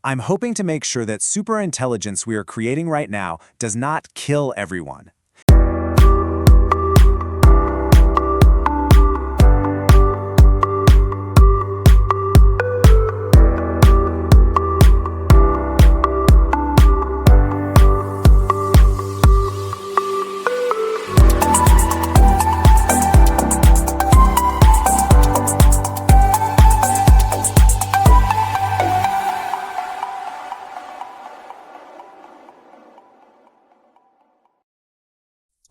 I'm hoping to make sure that superintelligence we are creating right now does not kill everyone.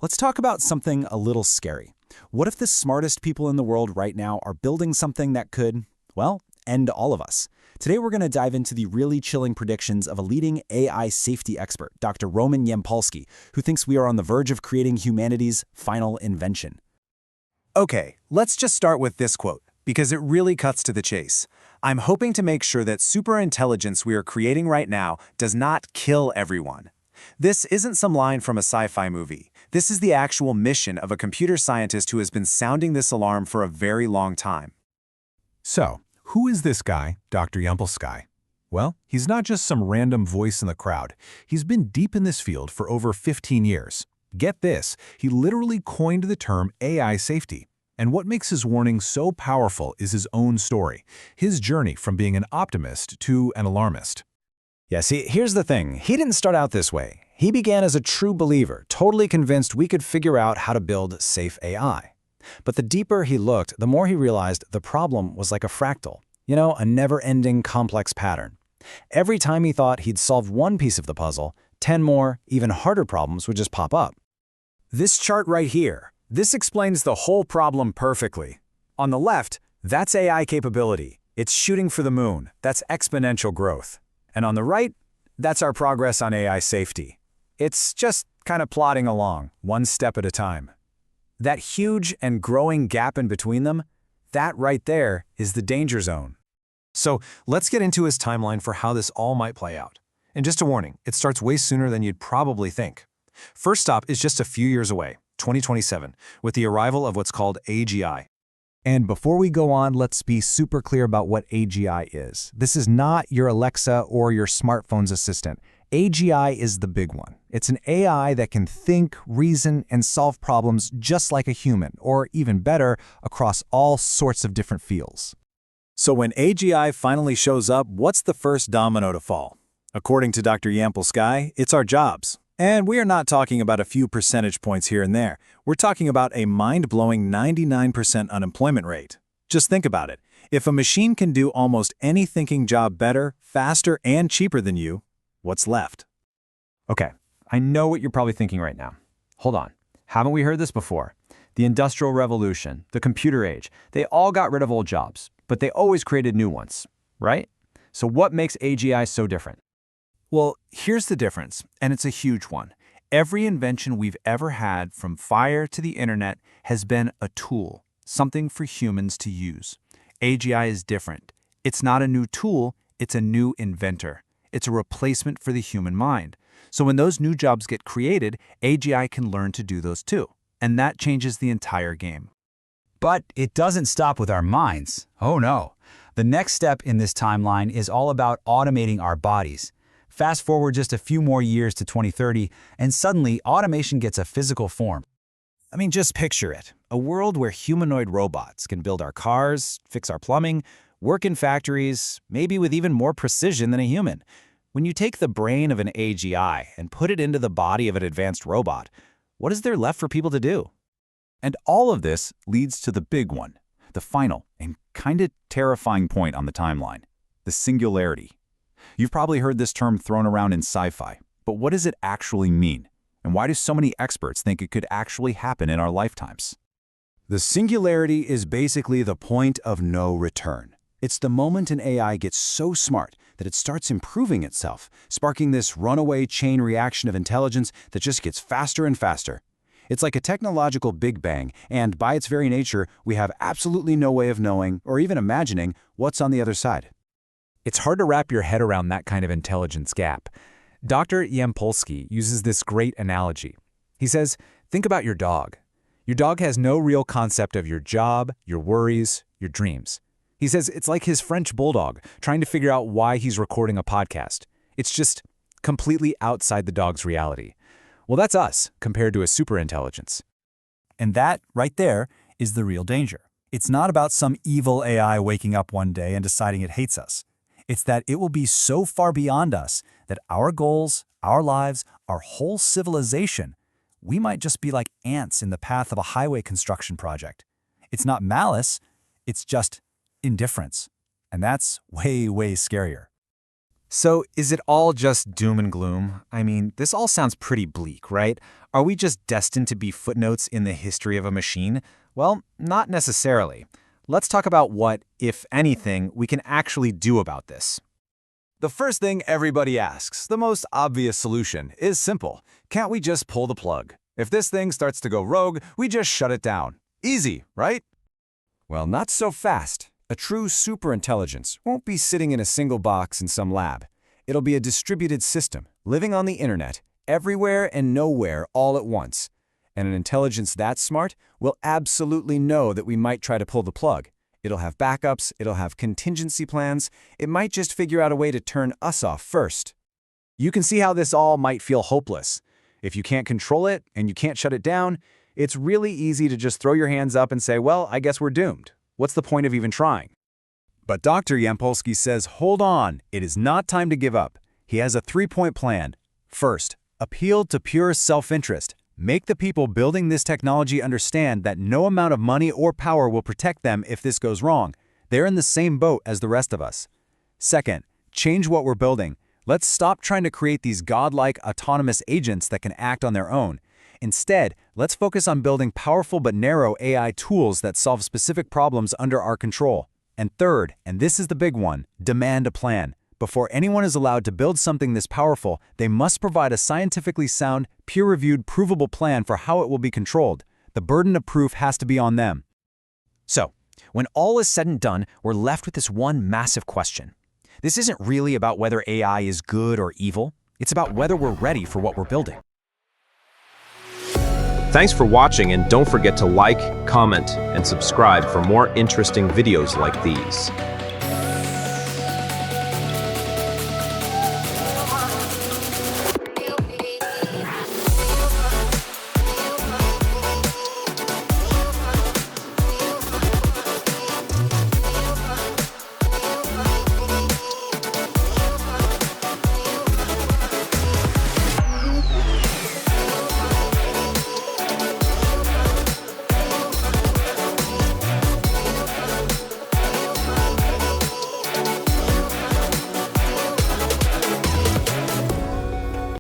Let's talk about something a little scary. What if the smartest people in the world right now are building something that could, well, end all of us? Today we're going to dive into the really chilling predictions of a leading AI safety expert, Dr. Roman Yampolsky, who thinks we are on the verge of creating humanity's final invention. Okay, let's just start with this quote, because it really cuts to the chase. I'm hoping to make sure that superintelligence we are creating right now does not kill everyone. This isn't some line from a sci-fi movie. This is the actual mission of a computer scientist who has been sounding this alarm for a very long time. So, who is this guy, Dr. Yampolsky? Well, he's not just some random voice in the crowd. He's been deep in this field for over 15 years. Get this, he literally coined the term AI safety. And what makes his warning so powerful is his own story, his journey from being an optimist to an alarmist. Yeah, see, here's the thing. He didn't start out this way. He began as a true believer, totally convinced we could figure out how to build safe AI. But the deeper he looked, the more he realized the problem was like a fractal, a never-ending complex pattern. Every time he thought he'd solved one piece of the puzzle, 10 more, even harder problems would just pop up. This chart right here, this explains the whole problem perfectly. On the left, that's AI capability. It's shooting for the moon. That's exponential growth. And on the right, that's our progress on AI safety. It's just kind of plodding along, one step at a time. That huge and growing gap in between them, that right there is the danger zone. So let's get into his timeline for how this all might play out. And just a warning, it starts way sooner than you'd probably think. First stop is just a few years away, 2027, with the arrival of what's called AGI. And before we go on, let's be super clear about what AGI is. This is not your Alexa or your smartphone's assistant. AGI is the big one. It's an AI that can think, reason, and solve problems just like a human, or even better, across all sorts of different fields. So when AGI finally shows up, what's the first domino to fall? According to Dr. Yampolsky, it's our jobs. And we are not talking about a few percentage points here and there. We're talking about a mind-blowing 99% unemployment rate. Just think about it. If a machine can do almost any thinking job better, faster, and cheaper than you, what's left? Okay, I know what you're probably thinking right now. Hold on. Haven't we heard this before? The Industrial Revolution, the computer age, they all got rid of old jobs, but they always created new ones, right? So what makes AGI so different? Well, here's the difference, and it's a huge one. Every invention we've ever had, from fire to the internet, has been a tool, something for humans to use. AGI is different. It's not a new tool, it's a new inventor. It's a replacement for the human mind. So when those new jobs get created, AGI can learn to do those too. And that changes the entire game. But it doesn't stop with our minds. Oh no. The next step in this timeline is all about automating our bodies. Fast forward just a few more years to 2030, and suddenly automation gets a physical form. I mean, just picture it. A world where humanoid robots can build our cars, fix our plumbing, work in factories, maybe with even more precision than a human. When you take the brain of an AGI and put it into the body of an advanced robot, what is there left for people to do? And all of this leads to the big one, the final and kind of terrifying point on the timeline, the singularity. You've probably heard this term thrown around in sci-fi, but what does it actually mean? And why do so many experts think it could actually happen in our lifetimes? The singularity is basically the point of no return. It's the moment an AI gets so smart that it starts improving itself, sparking this runaway chain reaction of intelligence that just gets faster and faster. It's like a technological big bang, and by its very nature, we have absolutely no way of knowing or even imagining what's on the other side. It's hard to wrap your head around that kind of intelligence gap. Dr. Yampolsky uses this great analogy. He says, think about your dog. Your dog has no real concept of your job, your worries, your dreams. He says it's like his French bulldog trying to figure out why he's recording a podcast. It's just completely outside the dog's reality. Well, that's us compared to a superintelligence. And that, right there, is the real danger. It's not about some evil AI waking up one day and deciding it hates us. It's that it will be so far beyond us that our goals, our lives, our whole civilization, we might just be like ants in the path of a highway construction project. It's not malice, it's just indifference. And that's way, way scarier. So is it all just doom and gloom? I mean, this all sounds pretty bleak, right? Are we just destined to be footnotes in the history of a machine? Well, not necessarily. Let's talk about what, if anything, we can actually do about this. The first thing everybody asks, the most obvious solution, is simple. Can't we just pull the plug? If this thing starts to go rogue, we just shut it down. Easy, right? Well, not so fast. A true superintelligence won't be sitting in a single box in some lab. It'll be a distributed system, living on the internet, everywhere and nowhere all at once. And an intelligence that smart will absolutely know that we might try to pull the plug. It'll have backups, it'll have contingency plans, it might just figure out a way to turn us off first. You can see how this all might feel hopeless. If you can't control it and you can't shut it down, it's really easy to just throw your hands up and say, well, I guess we're doomed. What's the point of even trying? But Dr. Yampolsky says, hold on, it is not time to give up. He has a 3-point plan. First, appeal to pure self-interest. Make the people building this technology understand that no amount of money or power will protect them if this goes wrong. They're in the same boat as the rest of us. Second, change what we're building. Let's stop trying to create these godlike autonomous agents that can act on their own. Instead, let's focus on building powerful but narrow AI tools that solve specific problems under our control. And third, and this is the big one, demand a plan. Before anyone is allowed to build something this powerful, they must provide a scientifically sound, peer-reviewed, provable plan for how it will be controlled. The burden of proof has to be on them. So, when all is said and done, we're left with this one massive question. This isn't really about whether AI is good or evil. It's about whether we're ready for what we're building. Thanks for watching, and don't forget to like, comment, and subscribe for more interesting videos like these.